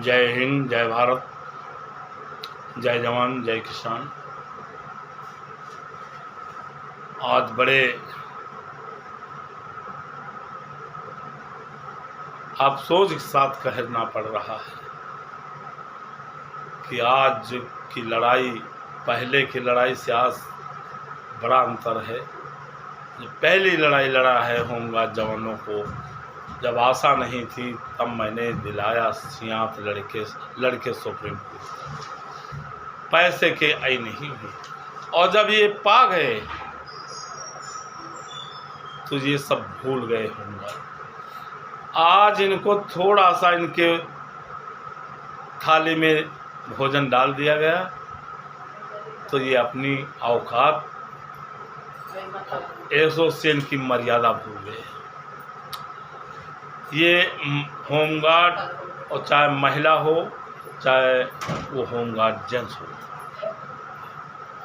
जय हिंद, जय भारत, जय जवान, जय किसान। आज बड़े अफसोस के साथ कहना पड़ रहा है कि आज की लड़ाई पहले की लड़ाई से आज बड़ा अंतर है। जो पहली लड़ाई लड़ा है होमगार्ड जवानों को, जब आशा नहीं थी तब मैंने दिलाया सियात लड़के सुप्रीम कोर्ट, पैसे के आई नहीं हुई। और जब ये पा गए तो ये सब भूल गए होंगे। आज इनको थोड़ा सा इनके थाली में भोजन डाल दिया गया तो ये अपनी औकात एसोसिएशन की मर्यादा भूल गए। ये होमगार्ड, और चाहे महिला हो चाहे वो होमगार्ड जेंट्स हो,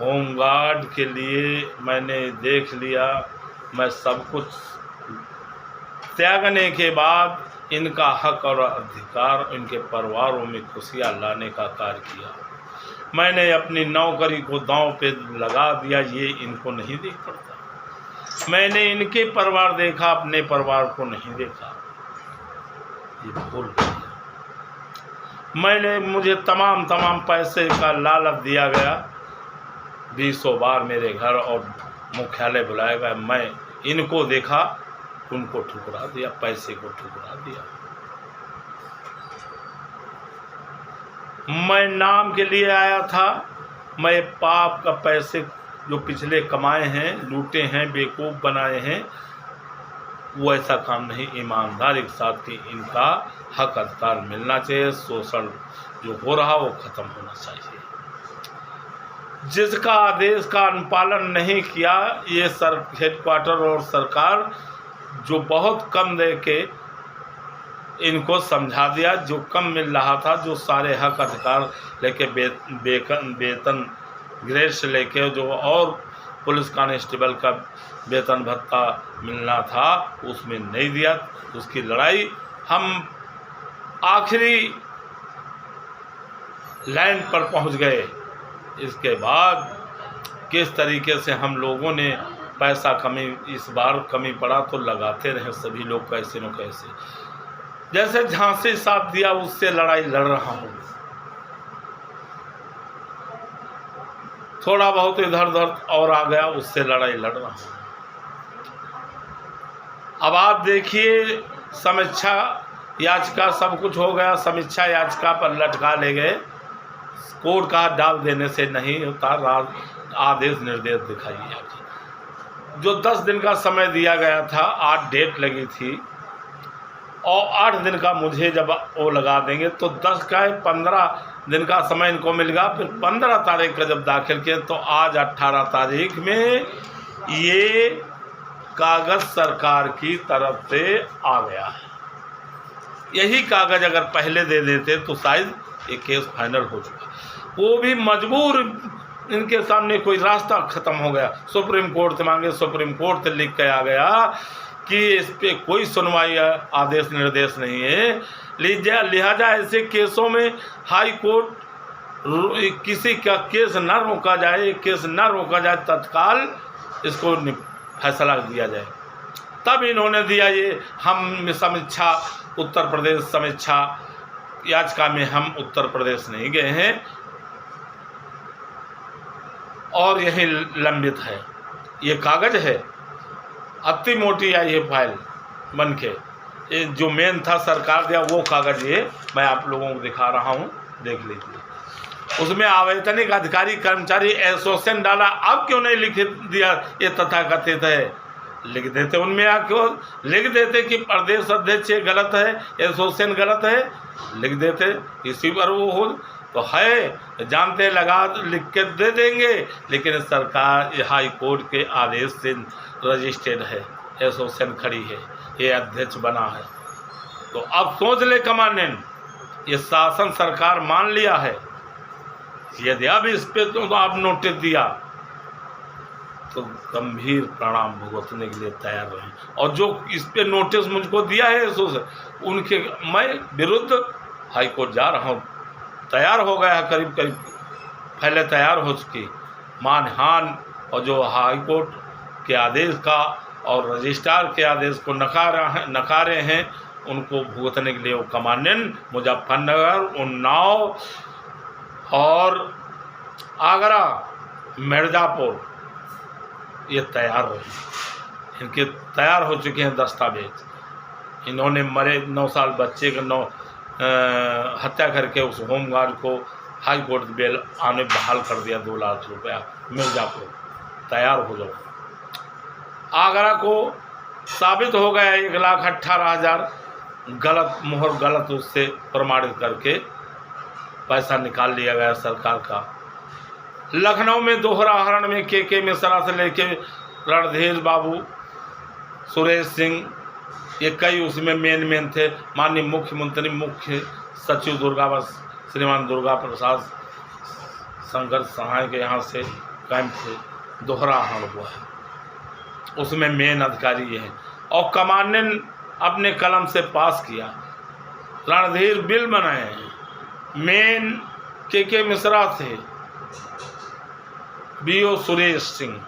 होमगार्ड के लिए मैंने देख लिया। मैं सब कुछ त्यागने के बाद इनका हक और अधिकार इनके परिवारों में खुशियाँ लाने का कार्य किया। मैंने अपनी नौकरी को दांव पे लगा दिया, ये इनको नहीं देख पड़ता। मैंने इनके परिवार देखा, अपने परिवार को नहीं देखा, ये भूल गया। मुझे तमाम पैसे का लालच दिया गया। 20 बार मेरे घर और मुख्यालय बुलाया गया। मैं इनको देखा, उनको ठुकरा दिया, पैसे को ठुकरा दिया। मैं नाम के लिए आया था। मैं पाप का पैसे जो पिछले कमाए हैं, लूटे हैं, बेवकूफ़ बनाए हैं, वो ऐसा काम नहीं। ईमानदारी के साथ कि इनका हक अधिकार मिलना चाहिए। शोषण जो हो रहा वो ख़त्म होना चाहिए। जिसका आदेश का अनुपालन नहीं किया, ये हेडक्वार्टर और सरकार जो बहुत कम दे के इनको समझा दिया, जो कम मिल रहा था, जो सारे हक अधिकार लेके वेतन ग्रेड से लेके जो और पुलिस कांस्टेबल का वेतन भत्ता मिलना था उसमें नहीं दिया। उसकी लड़ाई हम आखिरी लाइन पर पहुंच गए। इसके बाद किस तरीके से हम लोगों ने पैसा कमी, इस बार कमी पड़ा तो लगाते रहे सभी लोग कैसे न कैसे। जैसे झांसी साथ दिया उससे लड़ाई लड़ रहा हूँ। थोड़ा बहुत इधर उधर और आ गया, उससे लड़ाई लड़ रहा हूँ। अब आप देखिए, समीक्षा याचिका सब कुछ हो गया, समीक्षा याचिका पर लटका ले गए। कोर्ट का डाल देने से नहीं होता, आदेश निर्देश दिखाइए। जो 10 दिन का समय दिया गया था, 8 डेट लगी थी और 8 दिन का मुझे जब वो लगा देंगे तो 10 का 15 दिन का समय इनको मिलेगा। फिर 15 तारीख का जब दाखिल किए तो आज 18 तारीख में ये कागज़ सरकार की तरफ से आ गया है। यही कागज़ अगर पहले दे देते तो शायद ये केस फाइनल हो चुका। वो भी मजबूर, इनके सामने कोई रास्ता ख़त्म हो गया। सुप्रीम कोर्ट से मांगे, सुप्रीम कोर्ट से लिख के आ गया कि इस पे कोई सुनवाई आदेश निर्देश नहीं है। लिहाजा ऐसे केसों में हाई कोर्ट किसी का केस न रोका जाए, केस न रोका जाए, तत्काल इसको फैसला दिया जाए। तब इन्होंने दिया ये। हम समीक्षा उत्तर प्रदेश समीक्षा याचिका में हम उत्तर प्रदेश नहीं गए हैं और यही लंबित है। ये कागज़ है, अति मोटी आई है फाइल बन के। ये जो मेन था सरकार दिया वो कागज़, ये मैं आप लोगों को दिखा रहा हूँ, देख लीजिए। उसमें आवेदनिक अधिकारी कर्मचारी एसोसिएशन डाला। अब क्यों नहीं लिख दिया? ये तथाकथित है, लिख देते उनमें। क्यों लिख देते कि प्रदेश अध्यक्ष गलत है, एसोसिएशन गलत है, लिख देते। इसी पर वो हो तो है, जानते लगा लिख के दे देंगे। लेकिन सरकार हाई कोर्ट के आदेश से रजिस्टर्ड है, एसोसिएशन खड़ी है, ये अध्यक्ष बना है। तो अब सोच ले कमांडेंट, ये शासन सरकार मान लिया है। यदि अब इस पे तो आप नोटिस दिया तो गंभीर परिणाम भुगतने के लिए तैयार रहें। और जो इस पे नोटिस मुझको दिया है उनके मैं विरुद्ध हाई कोर्ट जा रहा हूँ, तैयार हो गया है, करीब करीब पहले तैयार हो चुकी, मानहान और जो हाई कोर्ट के आदेश का और रजिस्ट्रार के आदेश को नकारे हैं, उनको भुगतने के लिए वो कमांडेंट मुजफ्फरनगर, उन्नाव और आगरा, मिर्ज़ापुर ये तैयार रहे। इनके तैयार हो चुके हैं दस्तावेज। इन्होंने मरे 9 साल बच्चे का हत्या करके उस होमगार्ड को हाई कोर्ट बेल आने बहाल कर दिया, 2 लाख रुपया। मिर्ज़ापुर तैयार हो जाओ। आगरा को साबित हो गया 1,18,000 गलत मोहर, गलत उससे प्रमाणित करके पैसा निकाल लिया गया सरकार का। लखनऊ में दोहरा हरण में के मिश्रा से लेके रणधीर बाबू, सुरेश सिंह, ये कई उसमें मेन थे। माननीय मुख्यमंत्री, मुख्य सचिव श्रीमान दुर्गा प्रसाद शंकर सहाय के यहाँ से कैंप थे, दोहरा हरण हुआ है, उसमें मेन अधिकारी ये हैं। और कमांडेंट अपने कलम से पास किया, रणधीर बिल बनाए हैं, मेन के मिश्रा थे, बीओ सुरेश सिंह,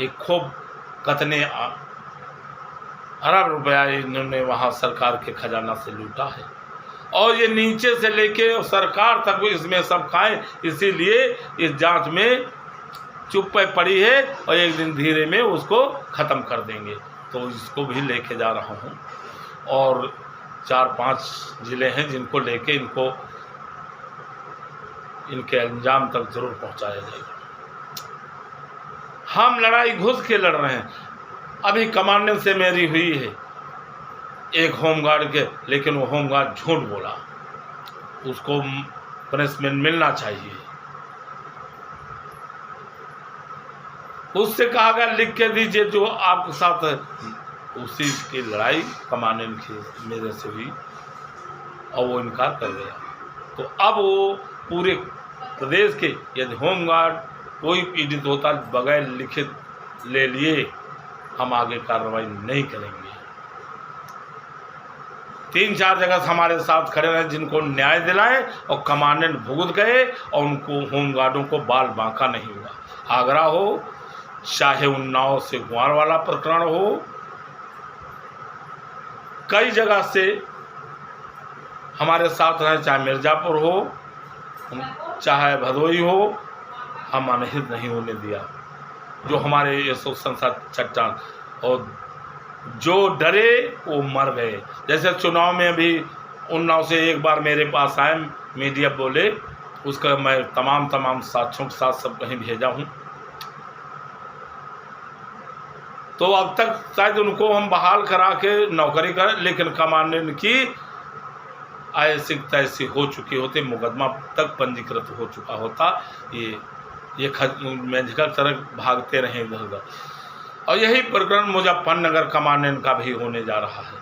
एक खूब कतने अरब रुपया इन्होंने वहाँ सरकार के खजाना से लूटा है। और ये नीचे से लेके सरकार तक इसमें सब खाएं, इसीलिए इस जांच में चुप पे पड़ी है और एक दिन धीरे में उसको ख़त्म कर देंगे। तो इसको भी लेके जा रहा हूँ और 4-5 ज़िले हैं जिनको लेके इनके अंजाम तक ज़रूर पहुँचाया जाएगा। हम लड़ाई घुस के लड़ रहे हैं। अभी कमांडेंट से मेरी हुई है एक होमगार्ड के, लेकिन वो होमगार्ड झूठ बोला, उसको पनिशमेंट मिलना चाहिए। उससे कहा गया लिख के दीजिए जो आपके साथ है। उसी की लड़ाई कमांडेंट की मेरे से हुई और वो इनकार कर गया। तो अब वो पूरे प्रदेश के यदि होमगार्ड कोई पीड़ित होता बगैर लिखित ले लिए, हम आगे कार्रवाई नहीं करेंगे। 3-4 जगह हमारे साथ खड़े रहे जिनको न्याय दिलाए और कमांडेंट भुगत गए और उनको होमगार्डों को बाल बांका नहीं हुआ। आगरा हो, चाहे उन्नाव से कुंवर वाला प्रकरण हो, कई जगह से हमारे साथ रहे, चाहे मिर्ज़ापुर हो, चाहे भदोई हो, हम अनहित नहीं होने दिया। जो हमारे ये संसद चट्टान और जो डरे वो मर गए। जैसे चुनाव में अभी उन्नाव से एक बार मेरे पास आए मीडिया, बोले, उसका मैं तमाम साथियों के साथ सब कहीं भेजा हूँ। तो अब तक शायद उनको हम बहाल करा के नौकरी करें, लेकिन कमांडेंट की ऐसी तैसी हो चुकी होती, मुकदमा तक पंजीकृत हो चुका होता। ये मेडिकल तरह भागते रहे इधर उधर। और यही प्रकरण मुजफ्फरनगर कमांडेंट का भी होने जा रहा है।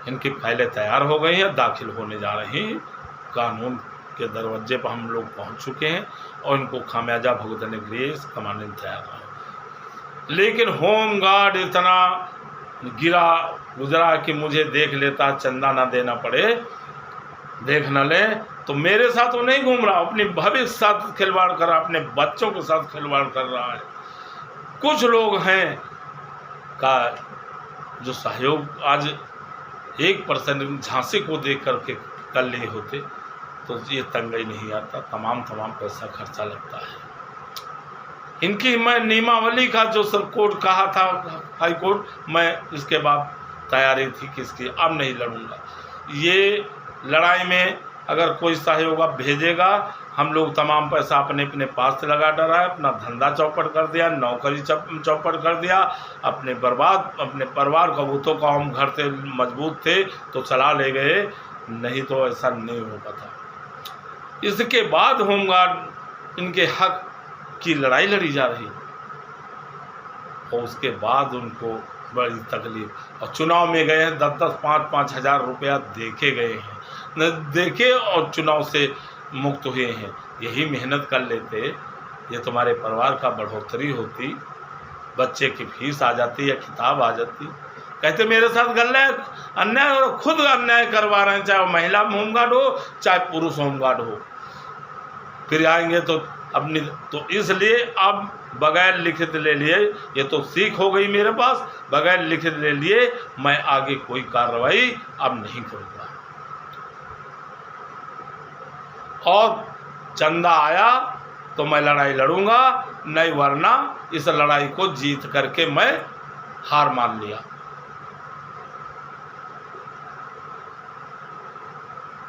इनकी फाइलें तैयार हो गई हैं, दाखिल होने जा रही। कानून के दरवाजे पर हम लोग पहुंच चुके हैं और इनको खामियाजा भुगतने के लिए कमांडेंट तैयार है। लेकिन होमगार्ड इतना गुजरा कि मुझे देख लेता, चंदा ना देना पड़े, देख न ले, तो मेरे साथ वो नहीं घूम रहा, अपने भविष्य साथ खिलवाड़ कर रहा, अपने बच्चों के साथ खिलवाड़ कर रहा है। कुछ लोग हैं का जो सहयोग आज 1% झांसी को देख करके कर लिए होते तो ये तंगई नहीं आता। तमाम पैसा खर्चा लगता है। इनकी मैं नियमावली का जो सब कोर्ट कहा था हाई कोर्ट, मैं इसके बाद तैयारी थी कि इसकी अब नहीं लड़ूंगा। ये लड़ाई में अगर कोई सहयोग आप भेजेगा, हम लोग तमाम पैसा अपने पास से लगा डरा है, अपना धंधा चौपट कर दिया, नौकरी चौपट कर दिया, अपने परिवार का वो तो हम घर से मजबूत थे तो चला ले गए, नहीं तो ऐसा नहीं हो पाता। इसके बाद होमगार्ड इनके हक की लड़ाई लड़ी जा रही और उसके बाद उनको बड़ी तकलीफ। और चुनाव में गए हैं, 10-10, 5-5 हज़ार रुपया देके गए हैं, न देखे और चुनाव से मुक्त हुए हैं। यही मेहनत कर लेते, ये तुम्हारे परिवार का बढ़ोतरी होती, बच्चे की फीस आ जाती या किताब आ जाती, कहते मेरे साथ अन्याय खुद अन्याय करवा रहे हैं, चाहे वो महिला होमगार्ड हो चाहे पुरुष होमगार्ड हो। फिर आएंगे तो अपनी, तो इसलिए अब बगैर लिखित ले लिए, ये तो सीख हो गई मेरे पास, बगैर लिखित ले लिए मैं आगे कोई कार्रवाई अब नहीं करूँगा। और चंदा आया तो मैं लड़ाई लड़ूंगा, नहीं वरना इस लड़ाई को जीत करके मैं हार मान लिया।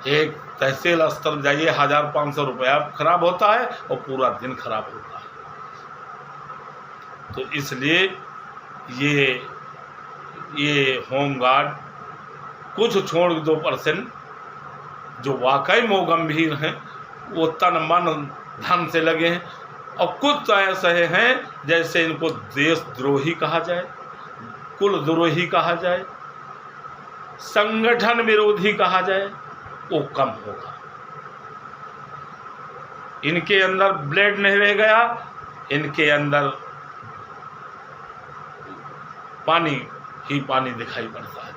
एक तहसील स्तर जाइए, 1500 रुपया खराब होता है और पूरा दिन खराब होता है। तो इसलिए ये होमगार्ड कुछ छोड़ 2% जो वाकई में गंभीर हैं, वो तन मन धन से लगे हैं, और कुछ तो ऐसे हैं जैसे इनको देशद्रोही कहा जाए, कुलद्रोही कहा जाए, संगठन विरोधी कहा जाए, वो कम होगा। इनके अंदर ब्लेड नहीं रह गया, इनके अंदर पानी ही पानी दिखाई पड़ता है।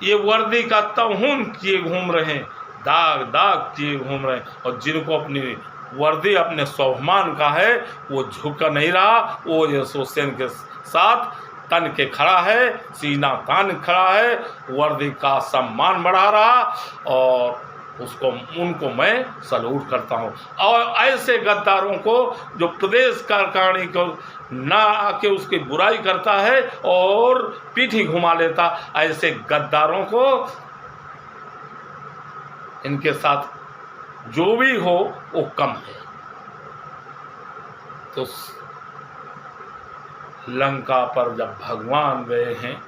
ये वर्दी का तौहीन किए घूम रहे हैं, दाग दाग किए घूम रहे हैं, और जिनको अपनी वर्दी अपने स्वाभिमान का है वो झुक नहीं रहा, वो एसोसिएशन के साथ तन के खड़ा है, सीना तान खड़ा है, वर्दी का सम्मान बढ़ा रहा, और उनको मैं सल्यूट करता हूँ। और ऐसे गद्दारों को जो प्रदेश कार्यकारिणी को ना आके उसकी बुराई करता है और पीठी घुमा लेता, ऐसे गद्दारों को, इनके साथ जो भी हो वो कम है। तो लंका पर जब भगवान गए हैं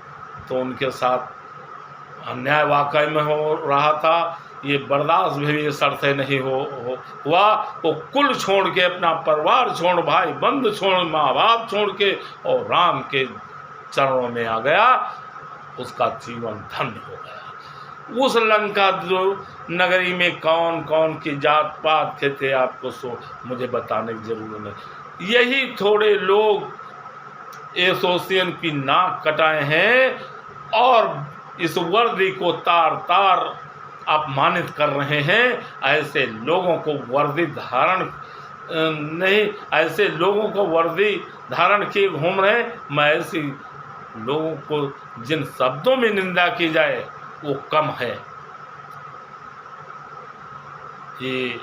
तो उनके साथ अन्याय वाकई में हो रहा था, ये बर्दाश्त भी सर से नहीं हुआ। वो कुल छोड़ के, अपना परिवार छोड़, भाई बंधु छोड़, माँ बाप छोड़ के और राम के चरणों में आ गया, उसका जीवन धन्य हो गया। उस लंका नगरी में कौन कौन की जात पात के थे आपको मुझे बताने की जरूरत नहीं। यही थोड़े लोग एसोसिएशन की नाक कटाए हैं और इस वर्दी को तार तार अपमानित कर रहे हैं। ऐसे लोगों को वर्दी धारण नहीं, ऐसे लोगों को वर्दी धारण किए घूम रहे हैं। मैं ऐसे लोगों को जिन शब्दों में निंदा की जाए वो कम है। ये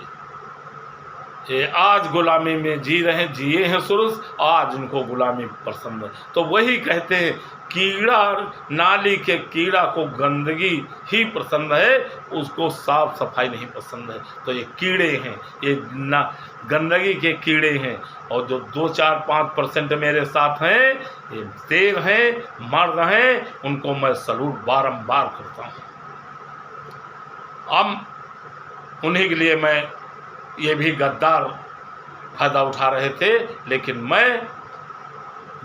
आज गुलामी में जिए हैं सुरुस, आज उनको गुलामी पसंद है। तो वही कहते हैं कीड़ा, नाली के कीड़ा को गंदगी ही पसंद है, उसको साफ सफाई नहीं पसंद है। तो ये कीड़े हैं, ये गंदगी के कीड़े हैं। और जो 2-4-5% मेरे साथ हैं, ये शेर हैं, मर्द हैं, उनको मैं सलूट बारंबार करता हूँ। अब उन्हीं के लिए मैं, ये भी गद्दार फायदा उठा रहे थे, लेकिन मैं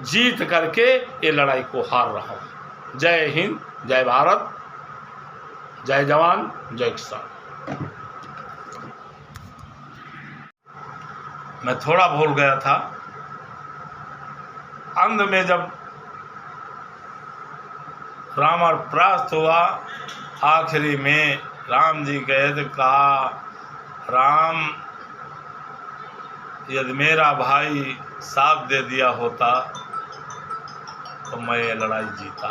जीत करके ये लड़ाई को हार रहा हूँ। जय हिंद, जय भारत, जय जवान, जय किसान। मैं थोड़ा भूल गया था, अंत में जब रावण परास्त हुआ, आखिरी में राम जी गए तो कहा, राम यदि मेरा भाई साथ दे दिया होता तो मैं ये लड़ाई जीता।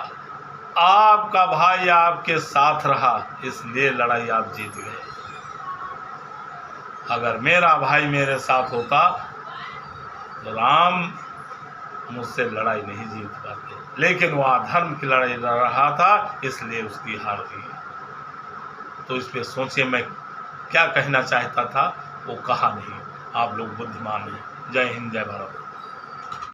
आपका भाई आपके साथ रहा, इसलिए लड़ाई आप जीत गए। अगर मेरा भाई मेरे साथ होता तो राम मुझसे लड़ाई नहीं जीत पाते, लेकिन वह अधर्म की लड़ाई लड़ रहा था, इसलिए उसकी हार हुई। तो इस पे सोचिए, मैं क्या कहना चाहता था वो कहा नहीं। आप लोग बुद्धिमान हैं। जय हिंद, जय भारत।